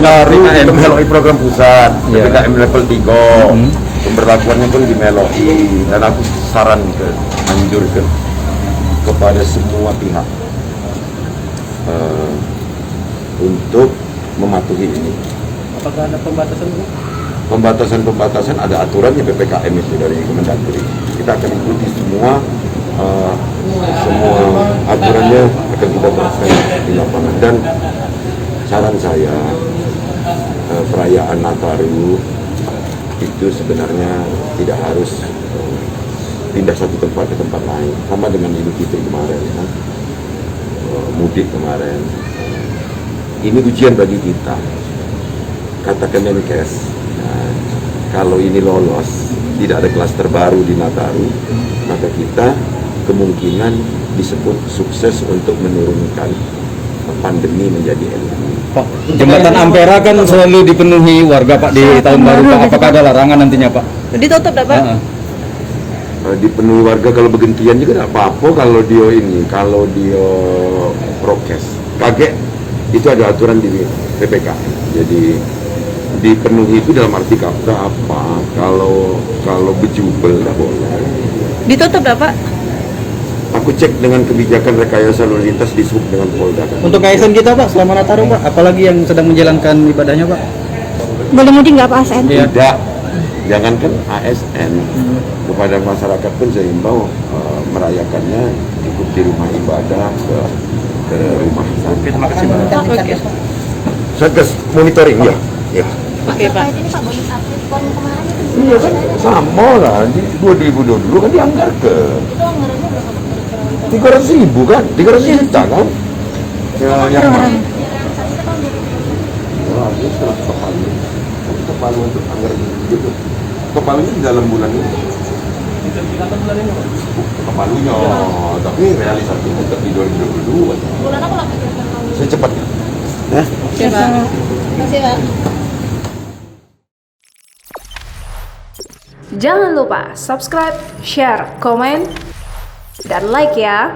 Baru kita meloi program pusat, PPKM level 3. Pemberlakuannya pun dimeloi, dan aku anjurkan kepada semua pihak untuk mematuhi ini. Apakah ada pembatasan? Pembatasan ada aturannya PPKM itu dari Kemendagri. Kita akan ikuti semua aturannya akan kita terapkan di lapangan. Dan saran saya, perayaan Nataru itu sebenarnya tidak harus pindah satu tempat ke tempat lain, sama dengan Idul Fitri kemarin ya. Mudik kemarin, ini ujian bagi kita. Kata Kemenkes, kalau ini lolos, tidak ada klaster baru di Nataru, maka kita kemungkinan disebut sukses untuk menurunkan pandemi menjadi endemi. Pak, jembatan Ampera kan selalu dipenuhi warga Pak di tahun baru Pak. Apakah ada larangan nantinya Pak? Ditutup dah Pak? Dipenuhi warga kalau bergantian juga tidak apa-apa kalau dia prokes. Kaget itu ada aturan di PPK. Jadi dipenuhi itu dalam arti kata apa? Kalau bejubel tidak boleh. Ditutup dah Pak? Aku cek dengan kebijakan rekayasa lalu lintas di sub dengan Polda. Untuk ASN kita Pak selama Nataru Pak, apalagi yang sedang menjalankan ibadahnya Pak? Boleh mudik nggak Pak ASN? Tidak, jangankan ASN, kepada masyarakat pun saya himbau merayakannya cukup di rumah ibadah ke rumah. Oke, terima kasih Pak. Oke. Satgas monitoring ya. Oke Pak. Ini Pak bonus update pon kemarin itu Iya kan sama lah di 2022 kan dianggarkan. itu anggarannya berapa? 300.000 kan, 300 juta kan? Ya, yang mana? Realisasi ke tahun 2020. Wah, ini setelah kepalu untuk anggaran gitu. Kepalunya di dalam bulan ini. Kepalunya, tapi realisasi tetap di 2022. Bulan apa lah kita tahu? Secepatnya. Oke Pak. Masih Pak. Jangan lupa subscribe, share, komen, dan like ya.